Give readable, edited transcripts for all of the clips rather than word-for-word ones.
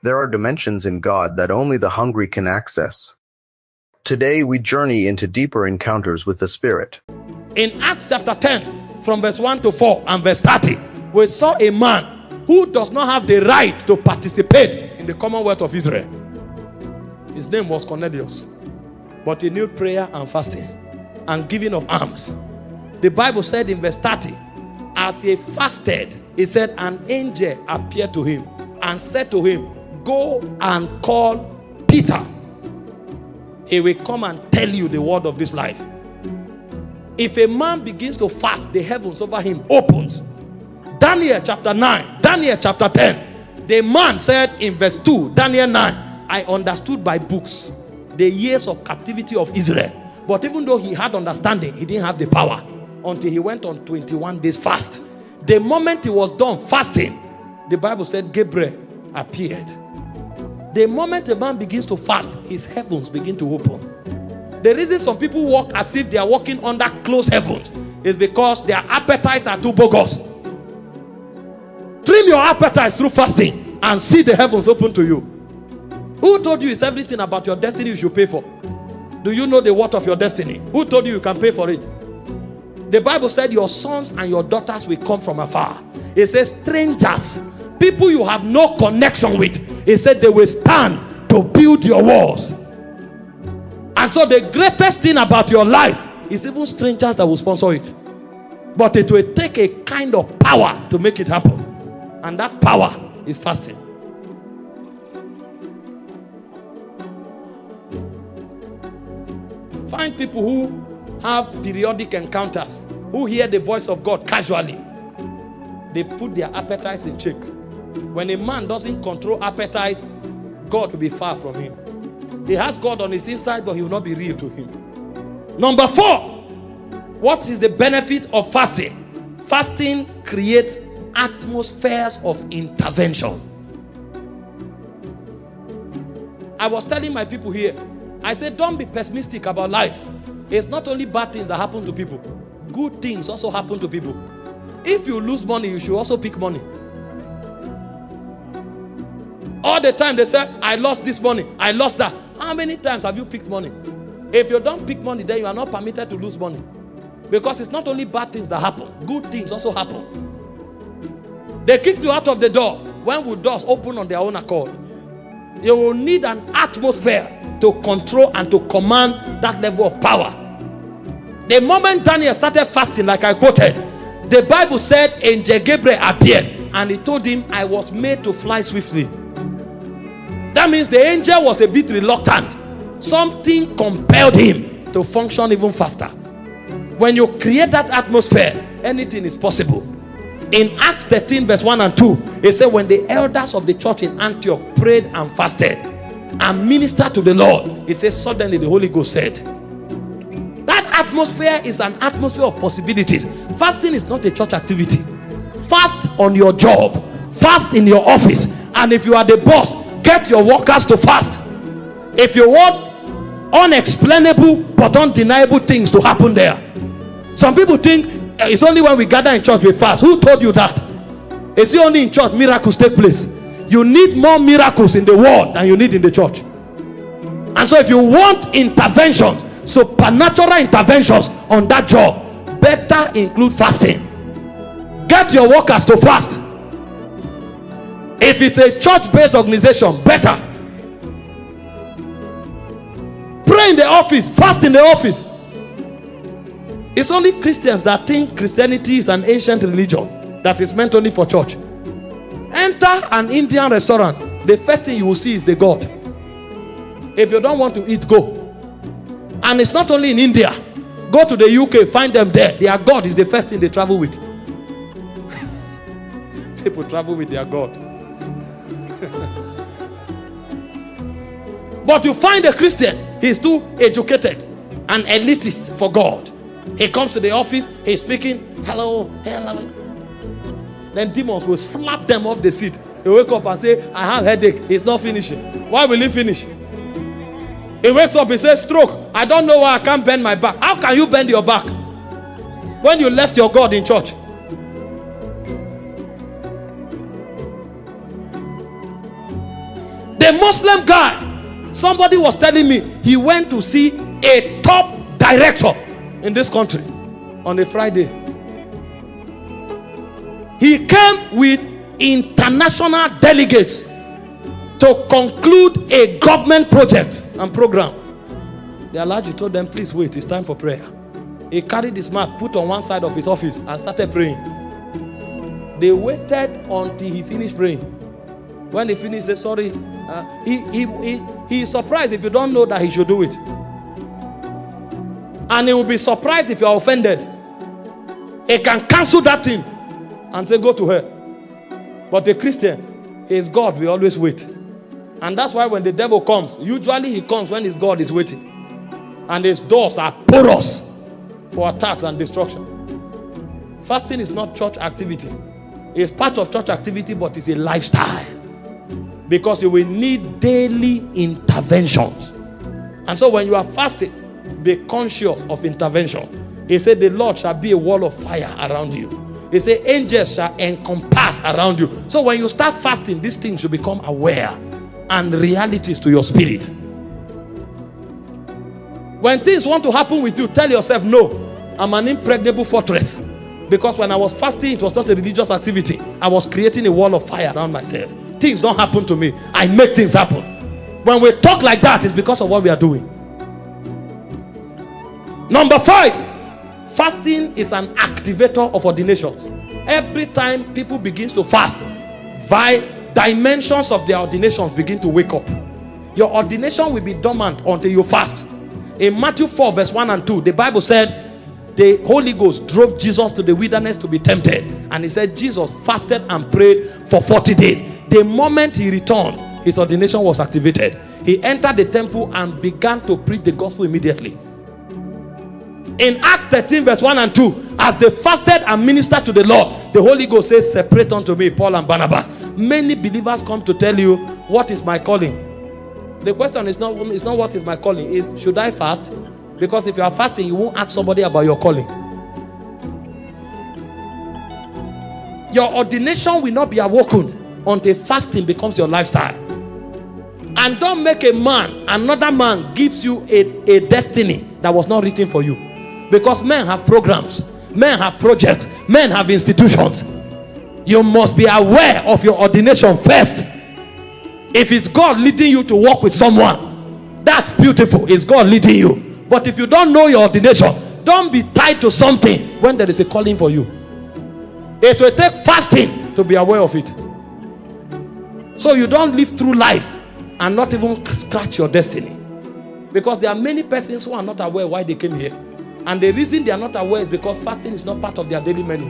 There are dimensions in God that only the hungry can access. Today we journey into deeper encounters with the Spirit. In Acts chapter 10, from verse 1 to 4 and verse 30, we saw a man who does not have the right to participate in the Commonwealth of Israel. His name was Cornelius, but he knew prayer and fasting and giving of alms. The Bible said in verse 30, as he fasted, he said, an angel appeared to him and said to him, go and call Peter. He will come and tell you the word of this life. If a man begins to fast, the heavens over him opens. Daniel chapter 9, Daniel chapter 10. The man said in verse 2, Daniel 9, I understood by books the years of captivity of Israel. But even though he had understanding, he didn't have the power until he went on 21 days fast. The moment he was done fasting, the Bible said Gabriel appeared. The moment a man begins to fast, his heavens begin to open. The reason some people walk as if they are walking under closed heavens is because their appetites are too bogus. Trim your appetites through fasting and see the heavens open to you. Who told you it's everything about your destiny you should pay for? Do you know the worth of your destiny? Who told you you can pay for it? The Bible said your sons and your daughters will come from afar. It says strangers, people you have no connection with. It said they will stand to build your walls. And so the greatest thing about your life is even strangers that will sponsor it. But it will take a kind of power to make it happen. And that power is fasting. Find people who have periodic encounters, who hear the voice of God casually. They put their appetites in check. When a man doesn't control appetite, God will be far from him. He has God on his inside, but he will not be real to him. Number 4, what is the benefit of fasting? Fasting creates atmospheres of intervention. I was telling my people here, I said, don't be pessimistic about life. It's not only bad things that happen to people. Good things also happen to people. If you lose money, you should also pick money. All the time they say, I lost this money, I lost that. How many times have you picked money? If you don't pick money, then you are not permitted to lose money. Because it's not only bad things that happen, good things also happen. They kicked you out of the door. When will doors open on their own accord? You will need an atmosphere to control and to command that level of power. The moment Daniel started fasting, like I quoted, the Bible said angel Gabriel appeared and he told him, I was made to fly swiftly. That means the angel was a bit reluctant. Something compelled him to function even faster. When you create that atmosphere, anything is possible. In Acts 13 verse 1 and 2, it said when the elders of the church in Antioch prayed and fasted and ministered to the Lord, it says suddenly the Holy Ghost said. That atmosphere is an atmosphere of possibilities. Fasting is not a church activity. Fast on your job, fast in your office, and if you are the boss, get your workers to fast. If you want unexplainable but undeniable things to happen there. Some people think it's only when we gather in church we fast. Who told you that? It's only in church miracles take place. You need more miracles in the world than you need in the church. And so if you want interventions, supernatural interventions on that job, better include fasting. Get your workers to fast. If it's a church-based organization, better. Pray in the office, fast in the office. It's only Christians that think Christianity is an ancient religion that is meant only for church. Enter an Indian restaurant, the first thing you will see is the God. If you don't want to eat, go. And it's not only in India. Go to the UK, find them there. Their God is the first thing they travel with. People travel with their God. But you find a Christian, he's too educated and elitist for God. He comes to the office, he's speaking, hello, hello. Then demons will slap them off the seat. He wake up and say, I have headache. It's not finishing. Why will he finish? He wakes up, he says, stroke. I don't know why I can't bend my back. How can you bend your back when you left your God in church? The Muslim guy, somebody was telling me he went to see a top director in this country on a Friday. He came with international delegates to conclude a government project and program. The Alhaji told them, please wait, it's time for prayer. He carried his mat, put on one side of his office and started praying. They waited until he finished praying. When he finished, they said, sorry. He is surprised if you don't know that he should do it. And he will be surprised if you are offended. He can cancel that thing and say, go to her. But a Christian, his God will always wait. And that's why when the devil comes, usually he comes when his God is waiting. And his doors are porous for attacks and destruction. Fasting is not church activity. It's part of church activity, but it's a lifestyle. Because you will need daily interventions. And so when you are fasting, be conscious of intervention. He said the Lord shall be a wall of fire around you. He said angels shall encompass around you. So when you start fasting, these things should become aware and realities to your spirit. When things want to happen with you, tell yourself, no, I'm an impregnable fortress. Because when I was fasting, it was not a religious activity. I was creating a wall of fire around myself. Things don't happen to me. I make things happen. When we talk like that, it's because of what we are doing. Number 5, fasting is an activator of ordinations. Every time people begin to fast, dimensions of their ordinations begin to wake up. Your ordination will be dormant until you fast. In Matthew 4 verse 1 and 2, the Bible said the Holy Ghost drove Jesus to the wilderness to be tempted. And he said Jesus fasted and prayed for 40 days. The moment he returned, his ordination was activated. He entered the temple and began to preach the gospel immediately. In Acts 13 verse 1 and 2, as they fasted and ministered to the Lord, the Holy Ghost says, separate unto me Paul and Barnabas. Many believers come to tell you, what is my calling? The question is not what is my calling, is should I fast? Because if you are fasting, you won't ask somebody about your calling. Your ordination will not be awoken until fasting becomes your lifestyle. And don't make another man gives you a destiny that was not written for you. Because men have programs, men have projects, men have institutions. You must be aware of your ordination first. If it's God leading you to walk with someone, that's beautiful. It's God leading you. But if you don't know your ordination, don't be tied to something when there is a calling for you. It will take fasting to be aware of it. So you don't live through life and not even scratch your destiny. Because there are many persons who are not aware why they came here. And the reason they are not aware is because fasting is not part of their daily menu.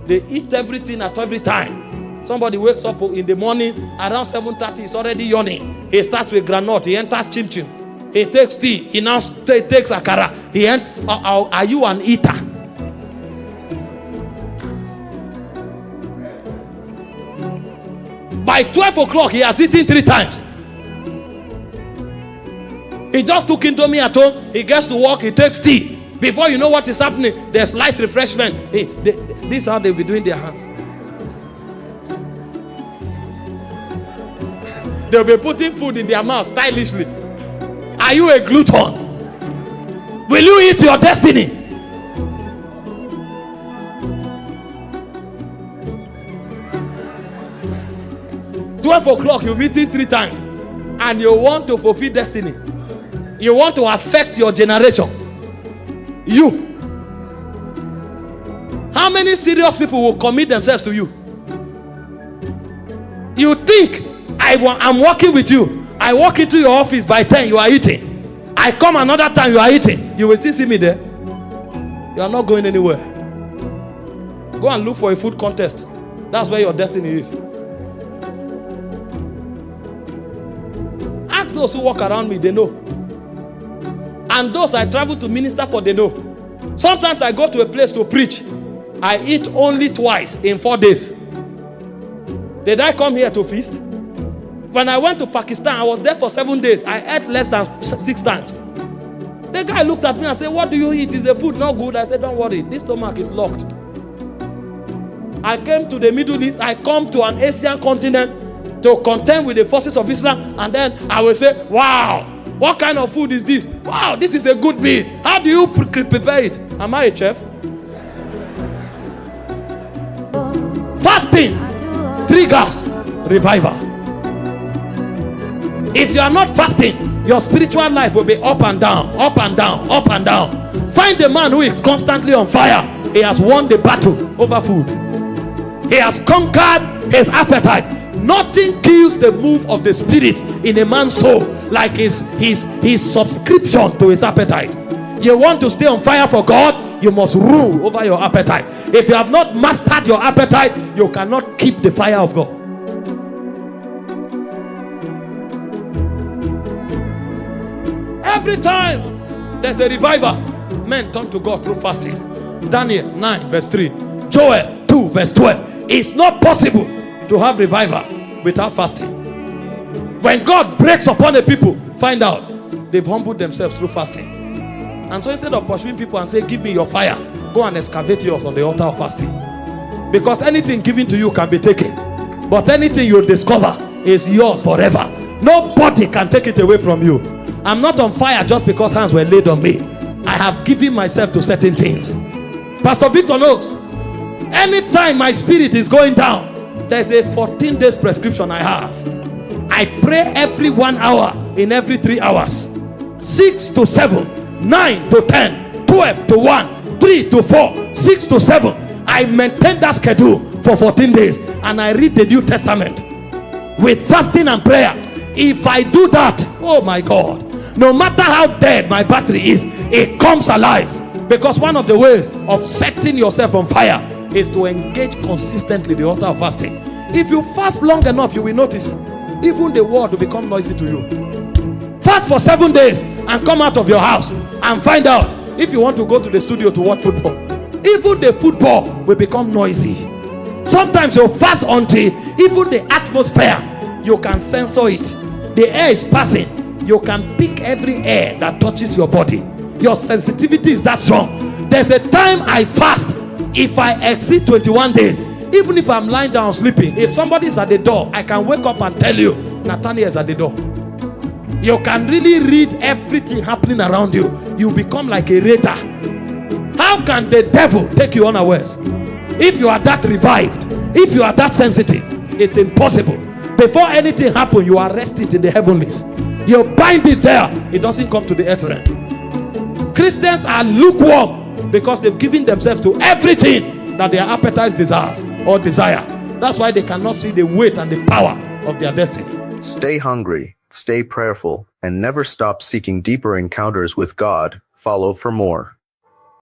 They eat everything at every time. Somebody wakes up in the morning around 7:30, he's already yawning. He starts with granite, he enters chim-chim. He takes tea, he now takes akara. Are you an eater? By 12 o'clock, he has eaten 3 times. He just took Indomie at home, he gets to work, he takes tea. Before you know what is happening, there's light refreshment. This is how they'll be doing their hands. They'll be putting food in their mouth stylishly. Are you a glutton? Will you eat your destiny? "12 o'clock, you've eaten 3 times. And you want to fulfill destiny. You want to affect your generation. You. How many serious people will commit themselves to you? You think I'm working with you. I walk into your office by 10, you are eating. I come another time, you are eating. You will still see me there. You are not going anywhere. Go and look for a food contest. That's where your destiny is. Ask those who walk around me, they know. And those I travel to minister for, they know. Sometimes I go to a place to preach. I eat only twice in 4 days. Did I come here to feast? When I went to Pakistan, I was there for 7 days. I ate less than 6 times. The guy looked at me and said, "What do you eat? Is the food not good?" I said, "Don't worry, this stomach is locked." I came to the Middle East. I come to an Asian continent. to contend with the forces of Islam, and then I will say, wow, what kind of food is this? Wow, this is a good meal. How do you prepare it? Am I a chef? Fasting triggers revival. If you are not fasting, your spiritual life will be up and down, up and down, up and down. Find a man who is constantly on fire. He has won the battle over food. He has conquered his appetite. Nothing kills the move of the spirit in a man's soul like his subscription to his appetite. You want to stay on fire for God, you must rule over your appetite. If you have not mastered your appetite, you cannot keep the fire of God. Every time there's a revival, men turn to God through fasting. Daniel 9 verse 3, Joel 2 verse 12. It's not possible to have revival without fasting. When God breaks upon a people, find out they've humbled themselves through fasting. And so instead of pursuing people and say, give me your fire, go and excavate yours on the altar of fasting. Because anything given to you can be taken, but anything you discover is yours forever. Nobody can take it away from you. I'm not on fire just because hands were laid on me. I have given myself to certain things. Pastor Victor knows. Anytime my spirit is going down, there's a 14 days prescription I have. I pray every 1 hour in every 3 hours. 6 to 7, 9 to 10, 12 to 1, 3 to 4, 6 to 7. I maintain that schedule for 14 days, and I read the New Testament with fasting and prayer. If I do that, oh my God, no matter how dead my battery is, it comes alive. Because one of the ways of setting yourself on fire is to engage consistently the altar of fasting. If you fast long enough, you will notice even the world will become noisy to you. Fast for 7 days and come out of your house and find out if you want to go to the studio to watch football. Even the football will become noisy. Sometimes you fast until even the atmosphere, you can censor it. The air is passing. You can pick every air that touches your body. Your sensitivity is that strong. There's a time I fast. If I exceed 21 days, even if I'm lying down sleeping, if somebody is at the door, I can wake up and tell you, Nathaniel is at the door. You can really read everything happening around you. You become like a radar. How can the devil take you unawares? If you are that revived, if you are that sensitive, it's impossible. Before anything happens, you arrest it in the heavenlies. You bind it there, it doesn't come to the earth realm. Christians are lukewarm because they've given themselves to everything that their appetites deserve or desire. That's why they cannot see the weight and the power of their destiny. Stay hungry, stay prayerful, and never stop seeking deeper encounters with God. Follow for more.